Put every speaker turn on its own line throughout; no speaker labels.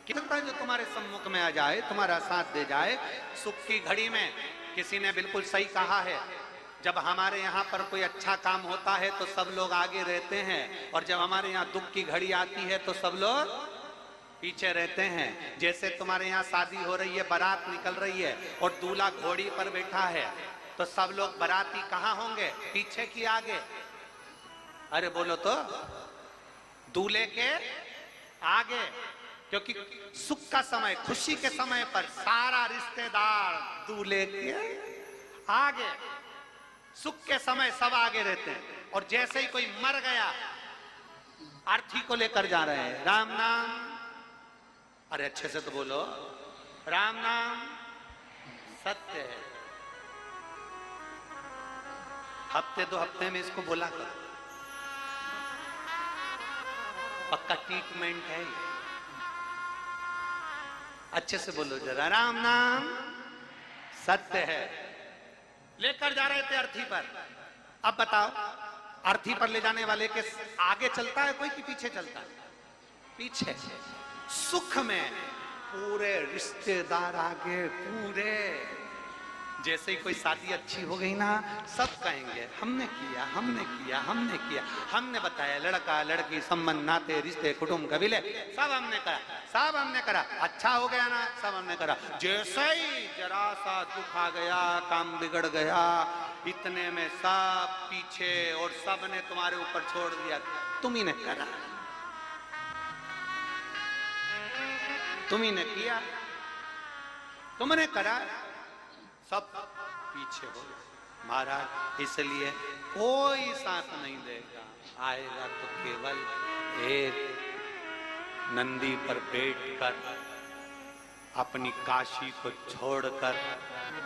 कितना जो तुम्हारे सम्मुख में आ जाए, तुम्हारा साथ दे जाए। सुख की घड़ी में किसी ने बिल्कुल सही कहा है, जब हमारे यहाँ पर कोई अच्छा काम होता है तो सब लोग आगे रहते हैं, और जब हमारे यहाँ दुख की घड़ी आती है तो सब लोग पीछे रहते हैं। जैसे तुम्हारे यहाँ शादी हो रही है, बारात निकल रही है और दूल्हा घोड़ी पर बैठा है, तो सब लोग बाराती कहाँ होंगे? पीछे की आगे? अरे बोलो तो, दूल्हे के आगे। क्योंकि सुख का समय, खुशी के समय पर सारा रिश्तेदार दूल्हे के आगे, सुख के समय सब आगे रहते हैं। और जैसे ही कोई मर गया, अर्थी को लेकर जा रहे हैं, राम नाम, अरे अच्छे से तो बोलो, राम नाम सत्य है। हफ्ते दो हफ्ते में इसको बोला करो, पक्का ट्रीटमेंट है। अच्छे से बोलो जरा, राम नाम सत्य है। लेकर जा रहे थे अर्थी पर। अब बताओ, अर्थी पर ले जाने वाले के आगे चलता है कोई कि पीछे चलता है? पीछे। सुख में पूरे रिश्तेदार आगे, पूरे। जैसे ही कोई शादी अच्छी हो गई ना, सब कहेंगे हमने किया, हमने किया, हमने किया, हमने बताया, लड़का लड़की संबंध नाते रिश्ते कुटुंब कबीले सब हमने करा, सब हमने करा। अच्छा हो गया ना, सब हमने करा। जैसे ही जरा सा दुख आ गया, काम बिगड़ गया, इतने में सब पीछे, और सब ने तुम्हारे ऊपर छोड़ दिया, तुम ही ने करा, तुम ही ने किया, तुमने करा, सब पीछे हो गए। महाराज इसलिए कोई साथ नहीं देगा, आएगा तो केवल एक नंदी पर बैठकर, अपनी काशी को छोड़कर।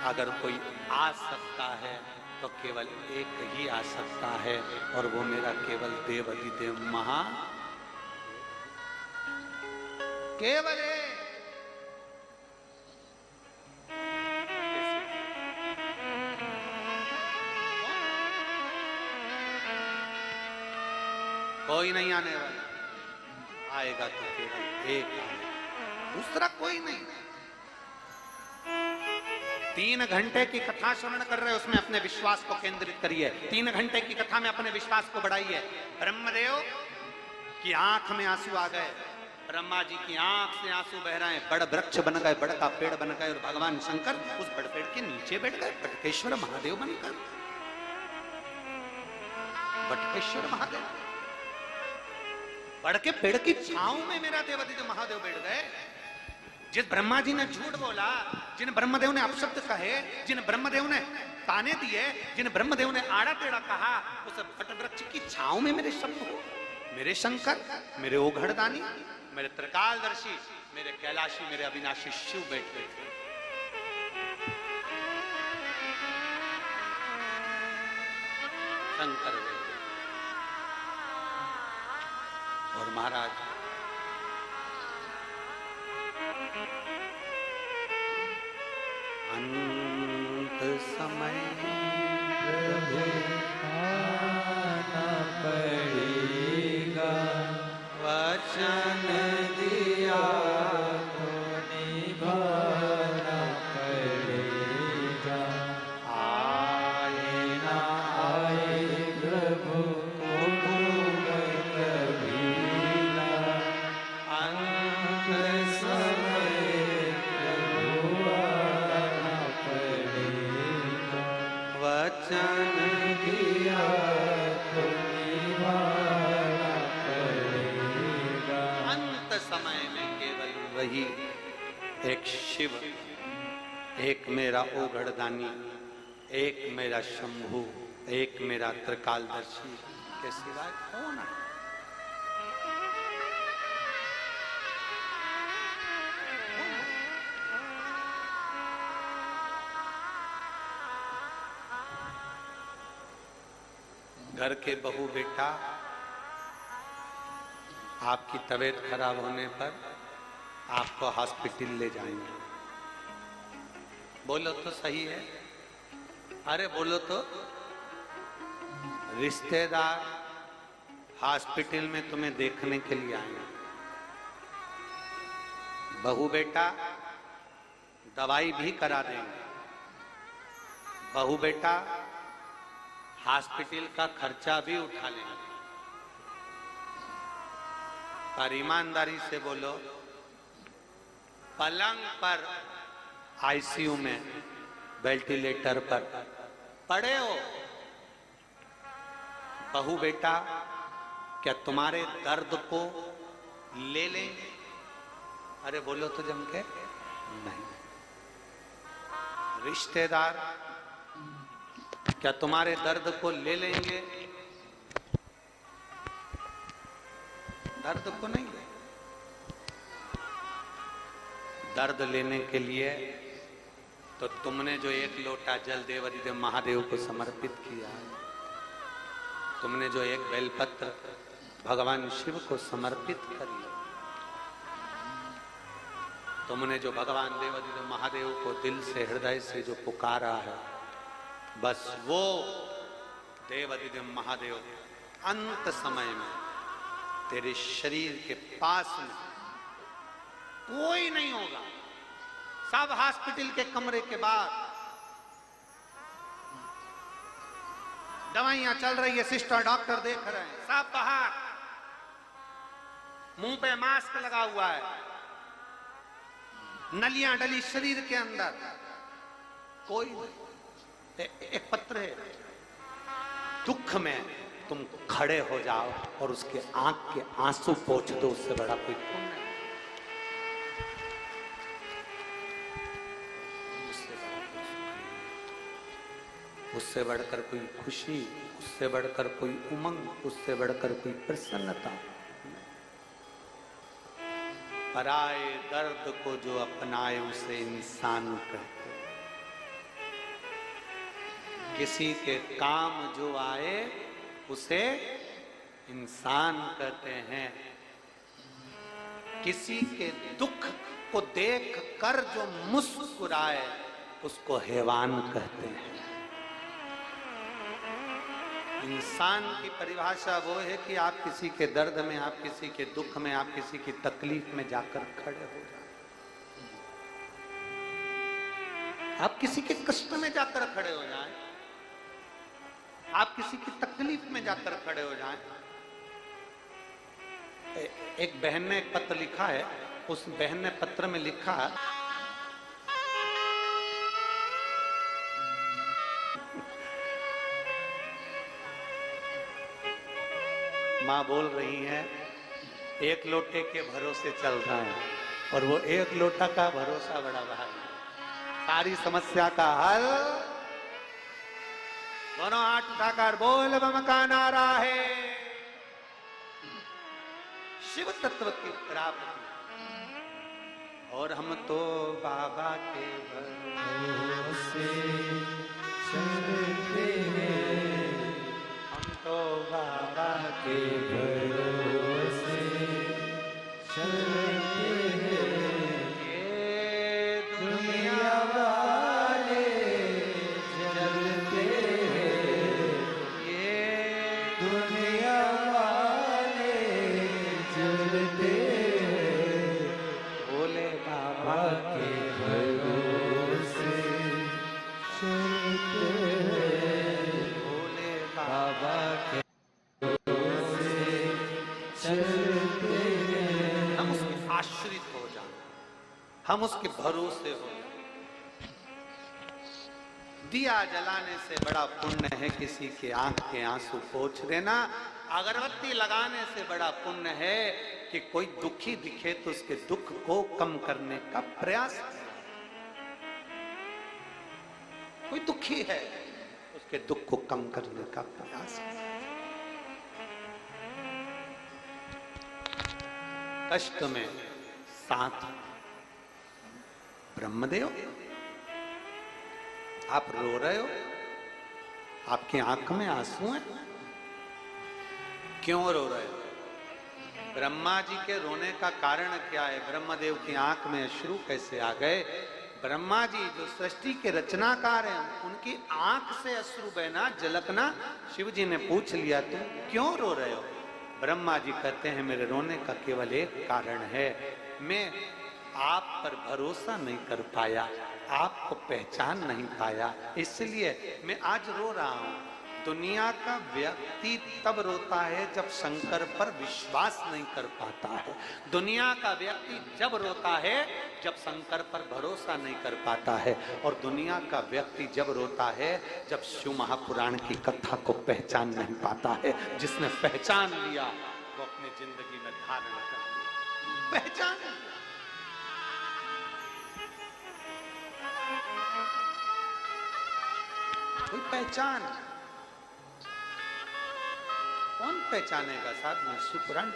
अगर कोई आ सकता है तो केवल एक ही आ सकता है, और वो मेरा केवल देवाधिदेव महा केवल एक। कोई नहीं आने वाला, आएगा तो केवल एक आएगा, दूसरा कोई नहीं। 3 घंटे की कथा श्रवण कर रहे हो, उसमें अपने विश्वास को केंद्रित करिए। 3 घंटे की कथा में अपने विश्वास को बढ़ाइए। ब्रह्मदेव की आंख में आंसू आ गए, ब्रह्मा जी की आंख से आंसू बह रहे हैं, बड़ वृक्ष बन गए, बड़ का पेड़ बन गए, और भगवान शंकर उस बड़ पेड़ के नीचे बैठ गए, बटकेश्वर महादेव बनकर। बटकेश्वर महादेव, बड़ के पेड़ की छांव में मेरा देवाधिदेव महादेव बैठ गए। जिस ब्रह्मा जी ने झूठ बोला, जिन ब्रह्मदेव ने अपशब्द कहे, जिन ब्रह्मदेव ने ताने दिए, जिन ब्रह्मदेव ने आड़ा टेढ़ा कहा, उस बट वृक्ष की छांव में मेरे शब्द हो, मेरे शंकर, मेरे ओघड़दानी, मेरे त्रिकालदर्शी, मेरे कैलाशी, मेरे अविनाशी शिव बैठ गए थे। शंकर बैठे। और महाराज अंत समय प्रभु आना पड़ेगा, वचन दिया तो निभाना पड़ेगा। आए ना आए प्रभु वही एक शिव, एक मेरा ओघड़दानी, एक मेरा शंभु, एक मेरा त्रिकालदर्शी के सिवाय कौन है? घर के बहू बेटा आपकी तबीयत खराब होने पर आपको हॉस्पिटल ले जाएंगे। बोलो तो सही है, अरे बोलो तो। रिश्तेदार हॉस्पिटल में तुम्हें देखने के लिए आए, बहू बेटा दवाई भी करा देंगे, बहू बेटा हॉस्पिटल का खर्चा भी उठा लेंगे। पर ईमानदारी से बोलो, पलंग पर आईसीयू में वेंटिलेटर पर पड़े हो, बहू बेटा क्या तुम्हारे दर्द को ले लेंगे? अरे बोलो तो जम के नहीं। रिश्तेदार क्या तुम्हारे दर्द को ले लेंगे? दर्द को नहीं ले। दर्द लेने के लिए तो तुमने जो एक लोटा जल देवाधिदेव महादेव को समर्पित किया है, तुमने जो एक बेलपत्र भगवान शिव को समर्पित करी, तुमने जो भगवान देवाधिदेव महादेव को दिल से हृदय से जो पुकारा है, बस वो देवाधिदेव महादेव अंत समय में तेरे शरीर के पास में कोई नहीं होगा। सब हॉस्पिटल के कमरे के बाद दवाइयां चल रही है, सिस्टर डॉक्टर देख रहे हैं, सब बाहर, मुंह पे मास्क लगा हुआ है, नलियां डली शरीर के अंदर, कोई नहीं। एक पत्र है, दुख में तुम खड़े हो जाओ और उसके आंख के आंसू पोंछ दो, उससे बड़ा कोई पुण्य नहीं। उससे बढ़कर कोई खुशी, उससे बढ़कर कोई उमंग, उससे बढ़कर कोई प्रसन्नता। पराए दर्द को जो अपनाए उसे इंसान कहते। किसी के काम जो आए उसे इंसान कहते हैं। किसी के दुख को देख कर जो मुस्कुराए उसको हैवान कहते हैं। इंसान की परिभाषा वो है कि आप किसी के दर्द में, आप किसी के दुख में, आप किसी की तकलीफ में जाकर खड़े हो जाए, आप किसी के कष्ट में जाकर खड़े हो जाएं, आप किसी की तकलीफ में जाकर खड़े हो जाएं। एक बहन ने एक पत्र लिखा है, उस बहन ने पत्र में लिखा है, माँ बोल रही हैं, एक लोटे के भरोसे चल रहा है और वो एक लोटा का भरोसा बड़ा भारी है। सारी समस्या का हल दोनों हाथ उठाकर बोल बम का नारा है। शिव तत्व की प्राप्ति, और हम तो बाबा के भरोसे चलते हैं, हम तो बाबा के भरोसे चलते हैं। ये दुनिया वाले जलते हैं, ये दुनिया वाले जलते हैं, भोले बाबा के भरोसे चलते हैं, भोले बाबा के भरोसे चलते हैं। हम उसके आश्रित हो जाएं, हम उसके भरोसे हो जाएं। दिया जलाने से बड़ा पुण्य है किसी के आंख के आंसू पोंछ देना। अगरबत्ती लगाने से बड़ा पुण्य है कि कोई दुखी दिखे तो उसके दुख को कम करने का प्रयास करें। कोई दुखी है उसके दुख को कम करने का प्रयास करें। कष्ट में साथ ब्रह्मदेव, आप रो रहे हो, आपकी आंख में आंसू हैं, क्यों रो रहे हो? ब्रह्मा जी के रोने का कारण क्या है? ब्रह्मदेव की आंख में अश्रु कैसे आ गए? ब्रह्मा जी जो सृष्टि के रचनाकार हैं, उनकी आंख से अश्रु बहना, झलकना शिव जी ने पूछ लिया, तुम क्यों रो रहे हो? ब्रह्मा जी कहते हैं, मेरे रोने का केवल एक कारण है, मैं आप पर भरोसा नहीं कर पाया, आपको पहचान नहीं पाया, इसलिए मैं आज रो रहा हूं। दुनिया का व्यक्ति तब रोता है जब शंकर पर विश्वास नहीं कर पाता है। दुनिया का व्यक्ति जब रोता है जब शंकर पर भरोसा नहीं कर पाता है। और दुनिया का व्यक्ति जब रोता है जब शिव महापुराण की कथा को पहचान नहीं पाता है। जिसने पहचान लिया वो अपनी जिंदगी में धारण कर लिया। पहचान, कोई पहचान, कौन पहचानेगा साहब? शिव पुराण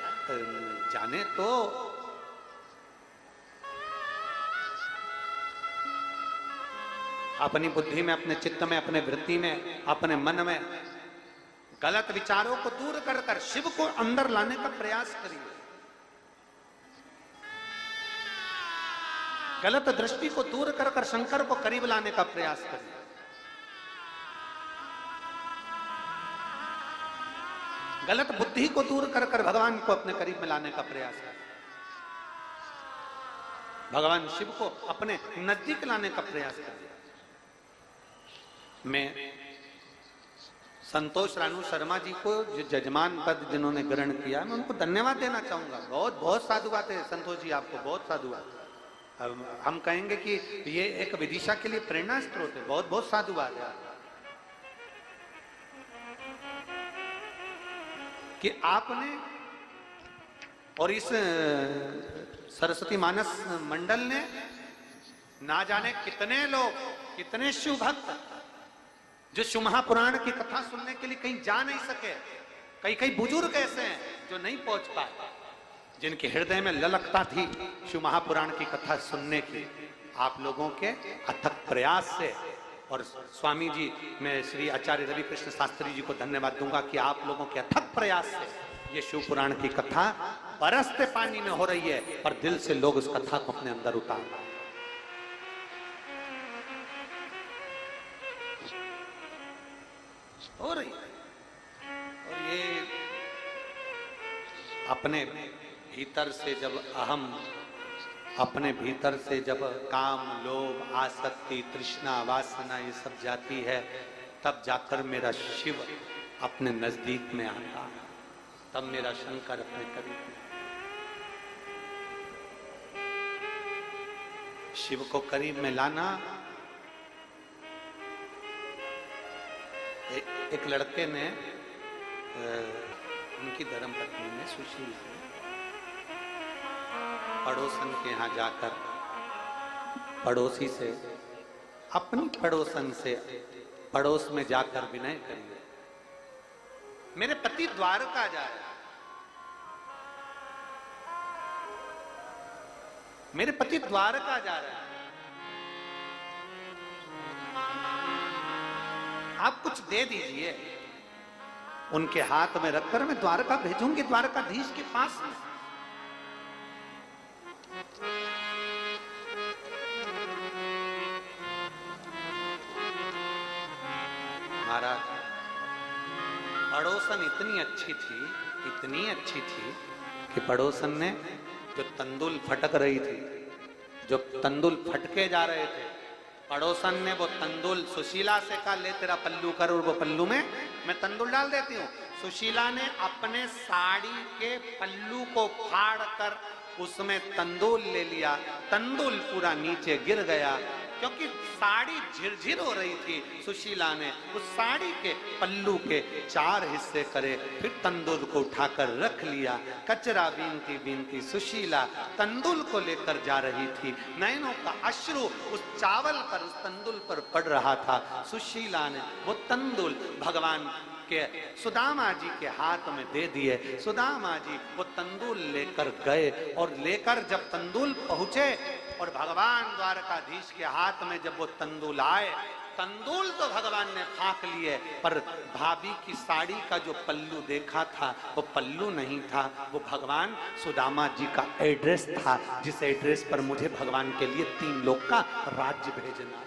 जाने तो अपनी बुद्धि में, अपने चित्त में, अपने वृत्ति में, अपने मन में गलत विचारों को दूर कर कर शिव को अंदर लाने का प्रयास करिए। गलत दृष्टि को दूर कर कर शंकर को करीब लाने का प्रयास करिए। गलत बुद्धि को दूर कर कर भगवान को अपने करीब में लाने का प्रयास करिए। भगवान शिव को अपने नजदीक लाने का प्रयास करिए। मैं संतोष रानू शर्मा जी को, जो जजमान पद जिन्होंने ग्रहण किया, मैं उनको धन्यवाद देना चाहूंगा। बहुत बहुत साधुवाद है संतोष जी, आपको बहुत साधुवाद। हम कहेंगे कि ये एक विदिशा के लिए प्रेरणा स्रोत है। बहुत बहुत साधुवाद है कि आपने और इस सरस्वती मानस मंडल ने ना जाने कितने लोग, कितने शिव भक्त जो शिव महापुराण की कथा सुनने के लिए कहीं जा नहीं सके। कई कई बुजुर्ग ऐसे हैं जो नहीं पहुंच पाए, जिनके हृदय में ललकता थी शिव महापुराण की कथा सुनने की। आप लोगों के अथक प्रयास से, और स्वामी जी, मैं श्री आचार्य रवि कृष्ण शास्त्री जी को धन्यवाद दूंगा कि आप लोगों के अथक प्रयास से ये शिव पुराण की कथा बरसते पानी में हो रही है, और दिल से लोग उस कथा को अपने अंदर उतार हो रही है। और ये अपने भीतर से जब अहम, अपने भीतर से जब काम, लोभ, आसक्ति, तृष्णा, वासना ये सब जाती है, तब जाकर मेरा शिव अपने नजदीक में आता है, तब मेरा शंकर अपने करीब में। शिव को करीब में लाना, एक लड़के ने, उनकी धर्मपत्नी ने, सुशीला ने, पड़ोसन के यहां जाकर पड़ोसी से, अपनी पड़ोसन से पड़ोस में जाकर विनय करिए, मेरे पति द्वारका जा रहे, मेरे पति द्वारका जा रहे हैं, आप कुछ दे दीजिए। उनके हाथ में रखकर मैं द्वारका भेजूंगी, द्वारकाधीश के पास में। महाराज, पड़ोसन इतनी अच्छी थी, इतनी अच्छी थी कि पड़ोसन ने जो तंदुल फटक रही थी, जो तंदुल फटके जा रहे थे, पड़ोसन ने वो तंदुल सुशीला से कहा, ले तेरा पल्लू कर, और वो पल्लू में मैं तंदुल डाल देती हूँ। सुशीला ने अपने साड़ी के पल्लू को फाड़ कर उसमें तंदुल ले लिया। तंदुल पूरा नीचे गिर गया, क्योंकि साड़ी झिरझिर हो रही थी। सुशीला ने उस साड़ी के पल्लू के 4 हिस्से करे, फिर तंदुल को उठाकर रख लिया। कचरा बीनती बीनती सुशीला तंदुल को लेकर जा रही थी। नयनों का अश्रु उस चावल पर, उस तंदुल पर पड़ रहा था। सुशीला ने वो तंदुल भगवान के सुदामा जी के हाथ में दे दिए। सुदामा जी वो तंदूल लेकर गए, और लेकर जब तंदूल पहुंचे और भगवान द्वारकाधीश के हाथ में जब वो तंदूल आए, तंदूल तो भगवान ने फाँक लिए, पर भाभी की साड़ी का जो पल्लू देखा था वो पल्लू नहीं था, वो भगवान सुदामा जी का एड्रेस था, जिस एड्रेस पर मुझे भगवान के लिए 3 लोक का राज्य भेजना,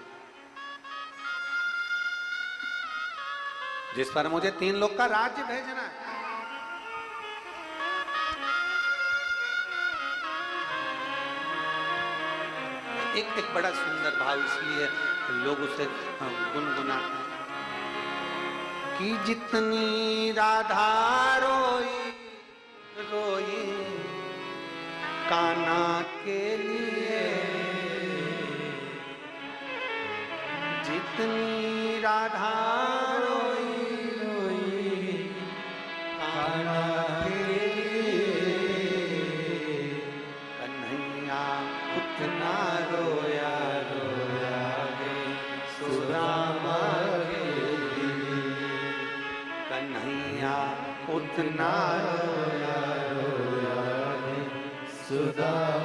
जिस पर मुझे 3 लोक का राज्य भेजना है। एक बड़ा सुंदर भाव इसलिए लोग उसे गुनगुनाते हैं कि जितनी राधा रोई रोई कान्हा के लिए, जितनी राधा रोई रोई कान्हा के लिए, कन्हैया उतना रोया रोया गे सुदामा के लिए, कन्हैया उतना रोया रोया गे सुदामा